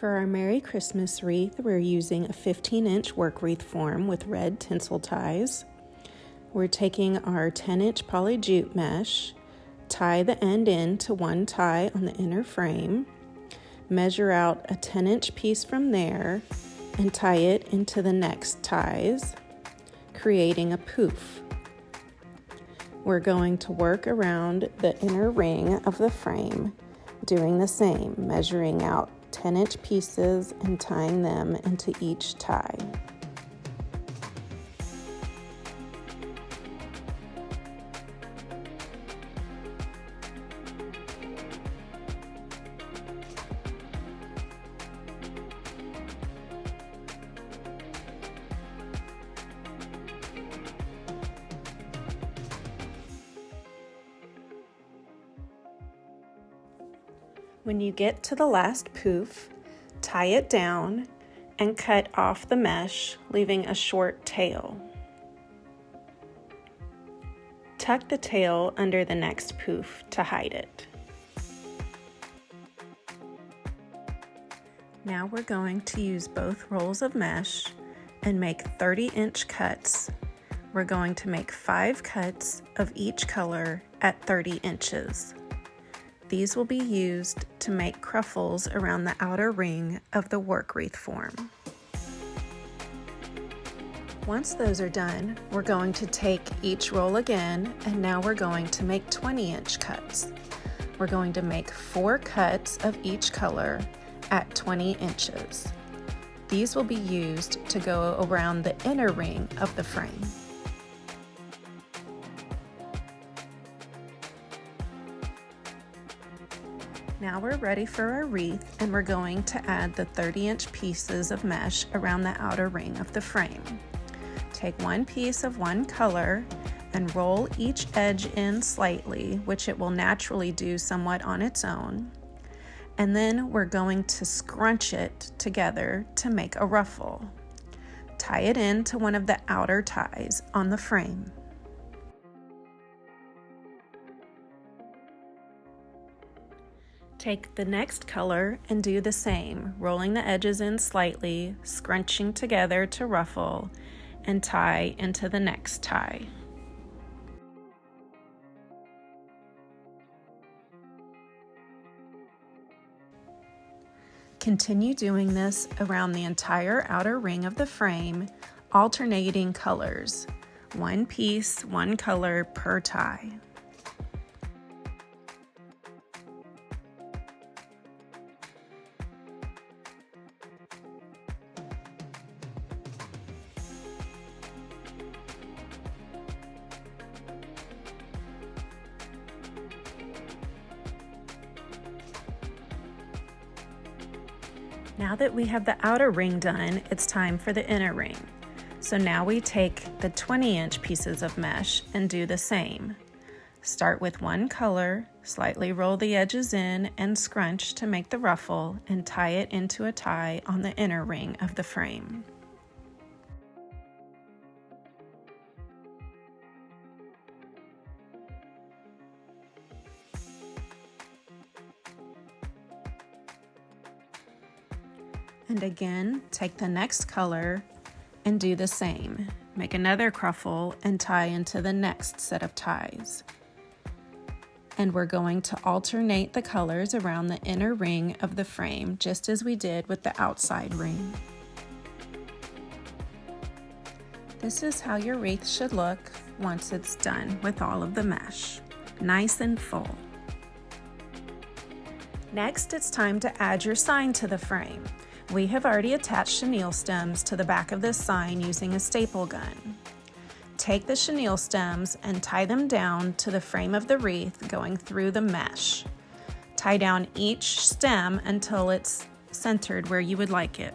For our Merry Christmas wreath, we're using a 15-inch work wreath form with red tinsel ties. We're taking our 10-inch poly jute mesh, tie the end in to one tie on the inner frame, measure out a 10-inch piece from there, and tie it into the next ties, creating a poof. We're going to work around the inner ring of the frame, doing the same, measuring out 10-inch pieces and tying them into each tie. When you get to the last poof, tie it down and cut off the mesh, leaving a short tail. Tuck the tail under the next poof to hide it. Now we're going to use both rolls of mesh and make 30-inch cuts. We're going to make 5 cuts of each color at 30 inches. These will be used to make cruffles around the outer ring of the work wreath form. Once those are done, we're going to take each roll again, and now we're going to make 20-inch cuts. We're going to make 4 cuts of each color at 20 inches. These will be used to go around the inner ring of the frame. Now we're ready for our wreath, and we're going to add the 30-inch pieces of mesh around the outer ring of the frame. Take one piece of one color and roll each edge in slightly, which it will naturally do somewhat on its own. And then we're going to scrunch it together to make a ruffle. Tie it into one of the outer ties on the frame. Take the next color and do the same, rolling the edges in slightly, scrunching together to ruffle, and tie into the next tie. Continue doing this around the entire outer ring of the frame, alternating colors. One piece, one color per tie. Now that we have the outer ring done, it's time for the inner ring. So now we take the 20-inch pieces of mesh and do the same. Start with one color, slightly roll the edges in and scrunch to make the ruffle, and tie it into a tie on the inner ring of the frame. And again, take the next color and do the same. Make another cruffle and tie into the next set of ties. And we're going to alternate the colors around the inner ring of the frame, just as we did with the outside ring. This is how your wreath should look once it's done with all of the mesh. Nice and full. Next, it's time to add your sign to the frame. We have already attached chenille stems to the back of this sign using a staple gun. Take the chenille stems and tie them down to the frame of the wreath going through the mesh. Tie down each stem until it's centered where you would like it.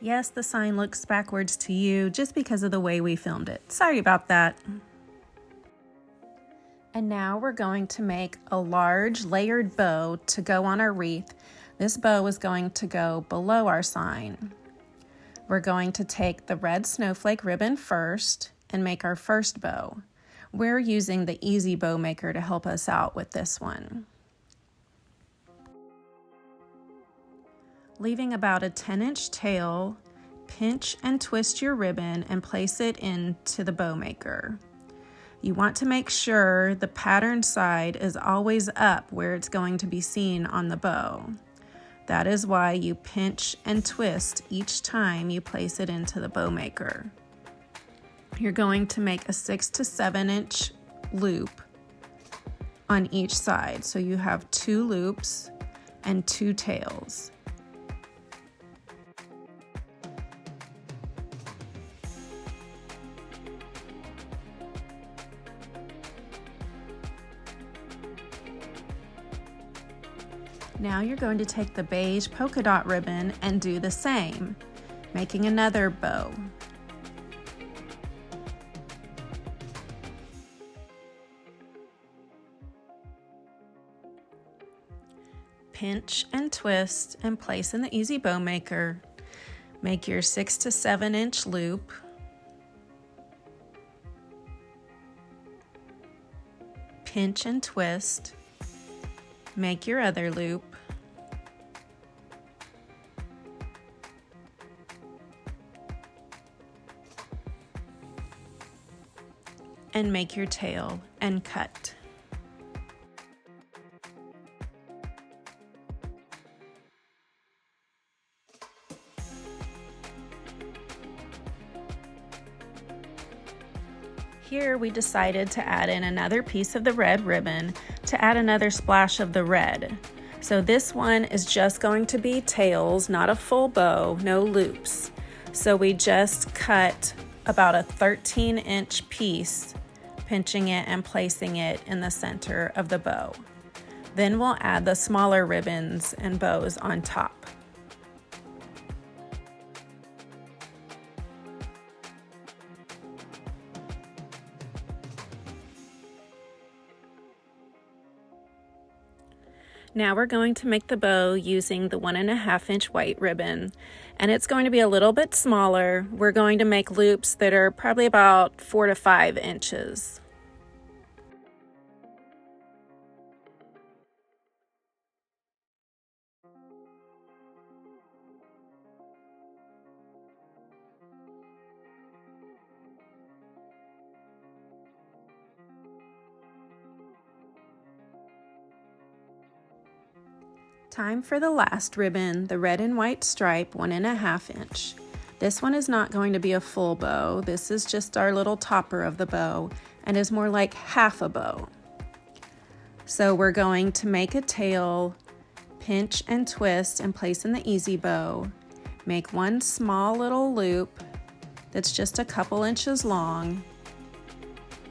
Yes, the sign looks backwards to you just because of the way we filmed it. Sorry about that. And now we're going to make a large layered bow to go on our wreath. This bow is going to go below our sign. We're going to take the red snowflake ribbon first and make our first bow. We're using the Easy Bow Maker to help us out with this one. Leaving about a 10-inch tail, pinch and twist your ribbon and place it into the bow maker. You want to make sure the pattern side is always up where it's going to be seen on the bow. That is why you pinch and twist each time you place it into the bow maker. You're going to make a 6 to 7 inch loop on each side. So you have 2 loops and 2 tails. Now you're going to take the beige polka dot ribbon and do the same, making another bow. Pinch and twist and place in the Easy Bow Maker. Make your 6 to 7 inch loop. Pinch and twist. Make your other loop. And make your tail and cut. Here we decided to add in another piece of the red ribbon to add another splash of the red. So this one is just going to be tails, not a full bow, no loops. So we just cut about a 13-inch piece, pinching it and placing it in the center of the bow. Then we'll add the smaller ribbons and bows on top. Now we're going to make the bow using the 1.5 inch white ribbon, and it's going to be a little bit smaller. We're going to make loops that are probably about 4 to 5 inches. Time for the last ribbon, the red and white stripe 1.5 inch. This one is not going to be a full bow. This is just our little topper of the bow and is more like half a bow. So we're going to make a tail, pinch and twist and place in the Easy Bow. Make one small little loop that's just a couple inches long.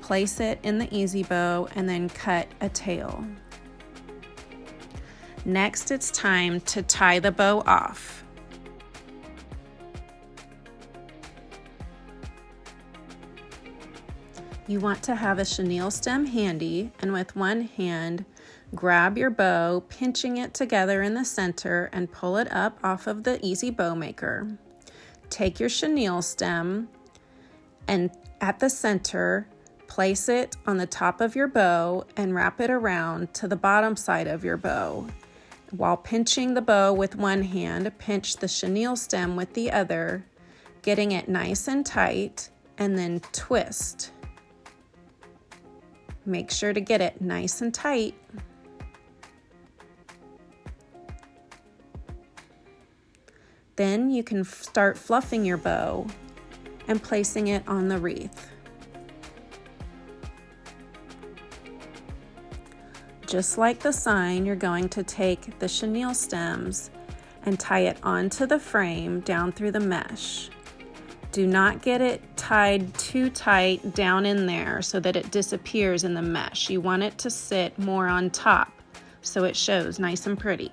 Place it in the Easy Bow and then cut a tail. Next, it's time to tie the bow off. You want to have a chenille stem handy, and with one hand, grab your bow, pinching it together in the center and pull it up off of the Easy Bow Maker. Take your chenille stem and at the center, place it on the top of your bow and wrap it around to the bottom side of your bow. While pinching the bow with one hand, pinch the chenille stem with the other, getting it nice and tight, and then twist. Make sure to get it nice and tight. Then you can start fluffing your bow and placing it on the wreath. Just like the sign, you're going to take the chenille stems and tie it onto the frame down through the mesh. Do not get it tied too tight down in there so that it disappears in the mesh. You want it to sit more on top so it shows nice and pretty.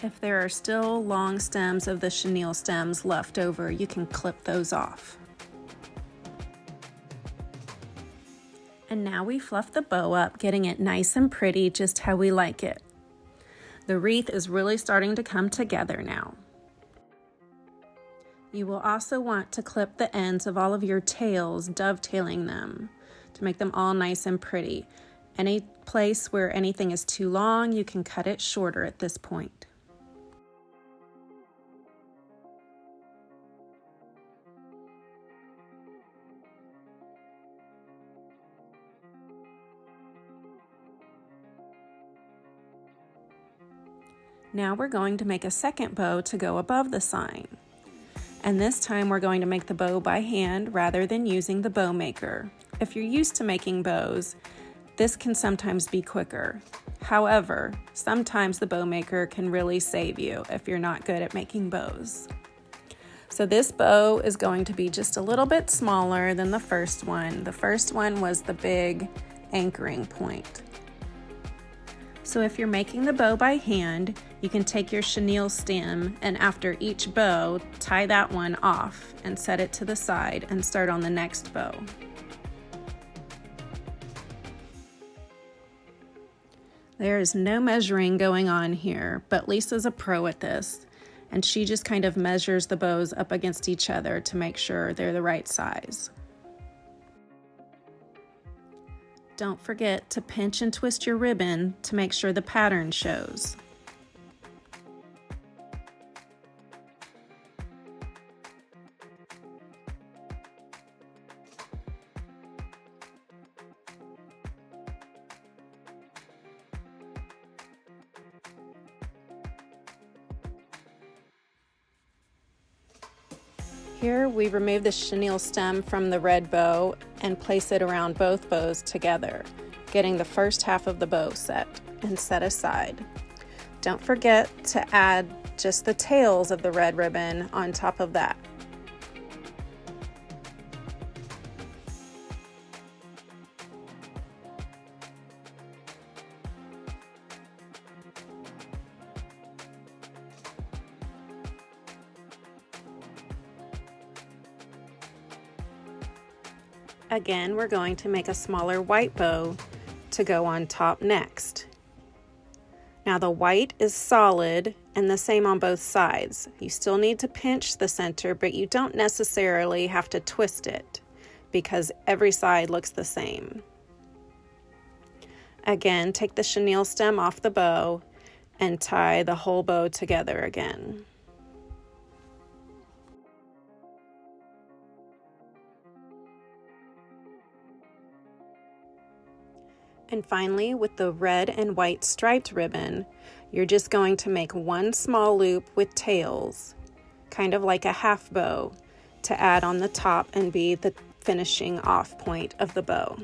If there are still long stems of the chenille stems left over, you can clip those off. And now we fluff the bow up, getting it nice and pretty just how we like it. The wreath is really starting to come together now. You will also want to clip the ends of all of your tails, dovetailing them to make them all nice and pretty. Any place where anything is too long, you can cut it shorter at this point. Now we're going to make a second bow to go above the sign. And this time we're going to make the bow by hand rather than using the bow maker. If you're used to making bows, this can sometimes be quicker. However, sometimes the bow maker can really save you if you're not good at making bows. So this bow is going to be just a little bit smaller than the first one. The first one was the big anchoring point. So if you're making the bow by hand, you can take your chenille stem and after each bow, tie that one off and set it to the side and start on the next bow. There is no measuring going on here, but Lisa's a pro at this, and she just kind of measures the bows up against each other to make sure they're the right size. Don't forget to pinch and twist your ribbon to make sure the pattern shows. Here we remove the chenille stem from the red bow and place it around both bows together, getting the first half of the bow set and set aside. Don't forget to add just the tails of the red ribbon on top of that. Again, we're going to make a smaller white bow to go on top next. Now the white is solid and the same on both sides. You still need to pinch the center, but you don't necessarily have to twist it because every side looks the same. Again, take the chenille stem off the bow and tie the whole bow together again. And finally, with the red and white striped ribbon, you're just going to make one small loop with tails, kind of like a half bow, to add on the top and be the finishing off point of the bow.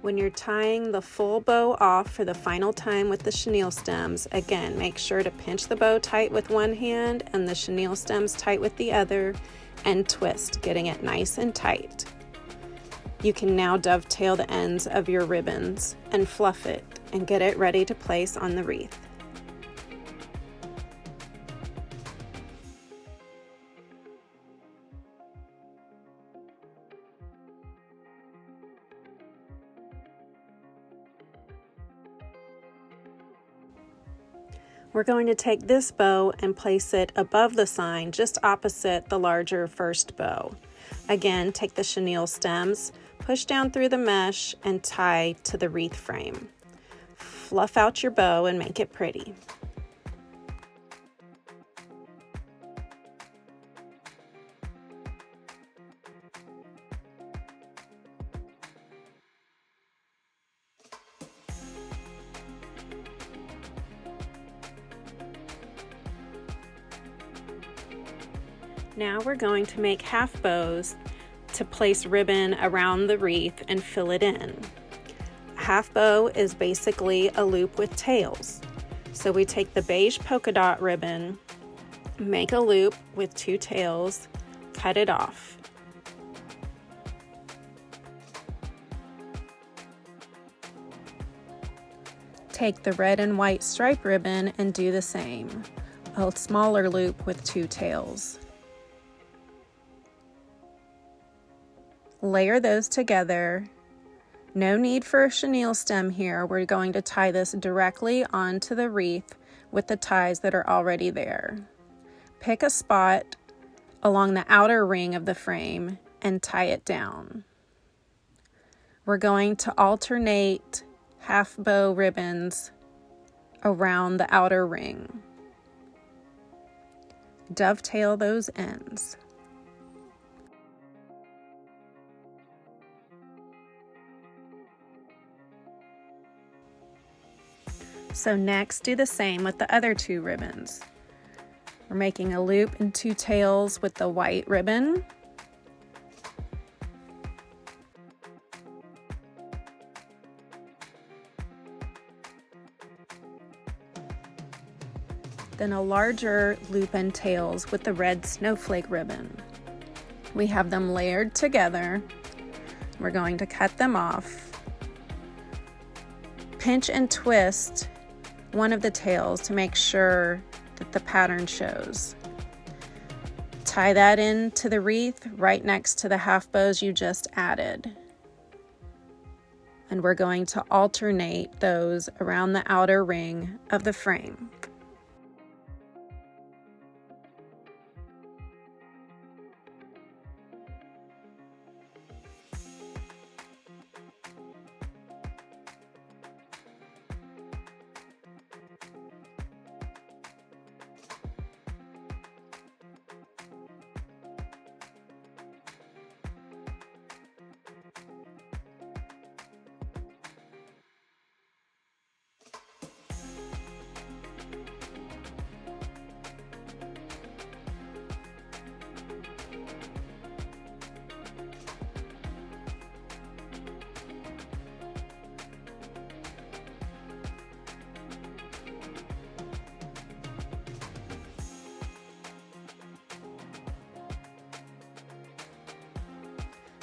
When you're tying the full bow off for the final time with the chenille stems, again, make sure to pinch the bow tight with one hand and the chenille stems tight with the other, and twist, getting it nice and tight. You can now dovetail the ends of your ribbons and fluff it and get it ready to place on the wreath. We're going to take this bow and place it above the sign, just opposite the larger first bow. Again, take the chenille stems, push down through the mesh, and tie to the wreath frame. Fluff out your bow and make it pretty. Now we're going to make half bows to place ribbon around the wreath and fill it in. A half bow is basically a loop with tails. So we take the beige polka dot ribbon, make a loop with 2 tails, cut it off. Take the red and white stripe ribbon and do the same, a smaller loop with 2 tails. Layer those together No need for a chenille stem here. We're going to tie this directly onto the wreath with the ties that are already there. Pick a spot along the outer ring of the frame and tie it down. We're going to alternate half bow ribbons around the outer ring. Dovetail those ends. So next, do the same with the other 2 ribbons. We're making a loop and 2 tails with the white ribbon. Then a larger loop and tails with the red snowflake ribbon. We have them layered together. We're going to cut them off. Pinch and twist one of the tails to make sure that the pattern shows. Tie that into the wreath right next to the half bows you just added. And we're going to alternate those around the outer ring of the frame.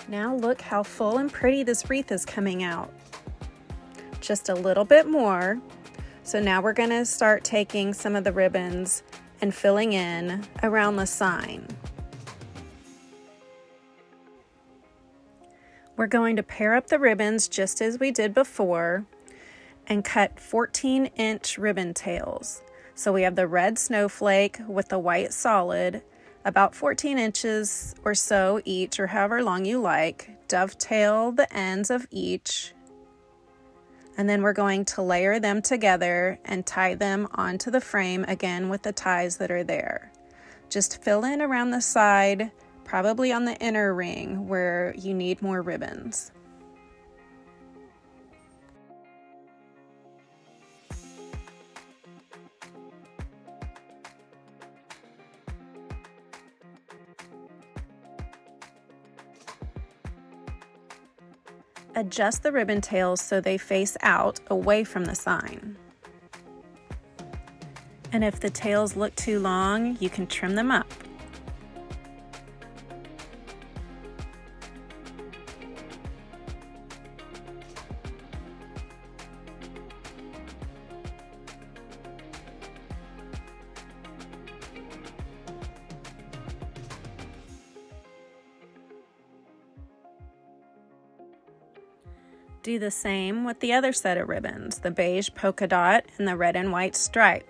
Now look how full and pretty this wreath is coming out. Just a little bit more. So now we're going to start taking some of the ribbons and filling in around the sign. We're going to pair up the ribbons just as we did before and cut 14-inch ribbon tails. So we have the red snowflake with the white solid, about 14 inches or so each, or however long you like. Dovetail the ends of each, and then we're going to layer them together and tie them onto the frame again with the ties that are there. Just fill in around the side, probably on the inner ring where you need more ribbons. Adjust the ribbon tails so they face out away from the sign. And if the tails look too long, you can trim them up. Do the same with the other set of ribbons, the beige polka dot and the red and white stripe.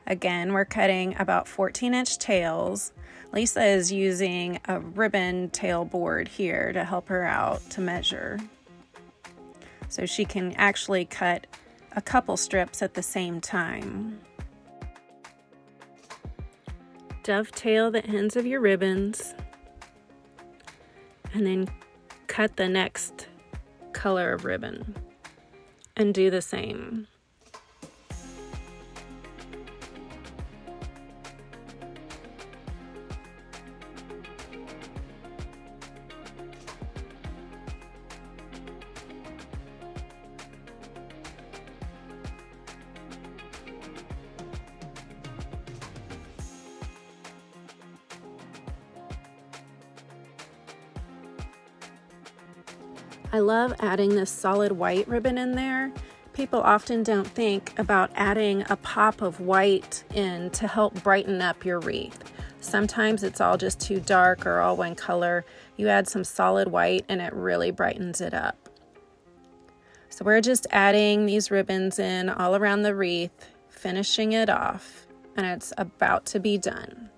Again, we're cutting about 14-inch tails. Lisa is using a ribbon tail board here to help her out to measure. So she can actually cut a couple strips at the same time. Dovetail the ends of your ribbons and then cut the next color of ribbon and do the same. I love adding this solid white ribbon in there. People often don't think about adding a pop of white in to help brighten up your wreath. Sometimes it's all just too dark or all one color. You add some solid white and it really brightens it up. So we're just adding these ribbons in all around the wreath, finishing it off, and it's about to be done.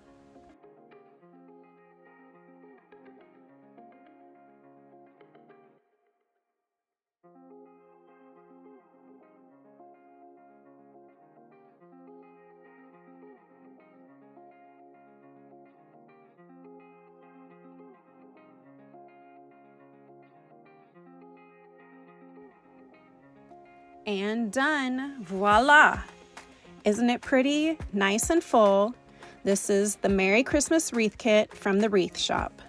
And done. Voila! Isn't it pretty? Nice and full. This is the Merry Christmas Wreath Kit from the Wreath Shop.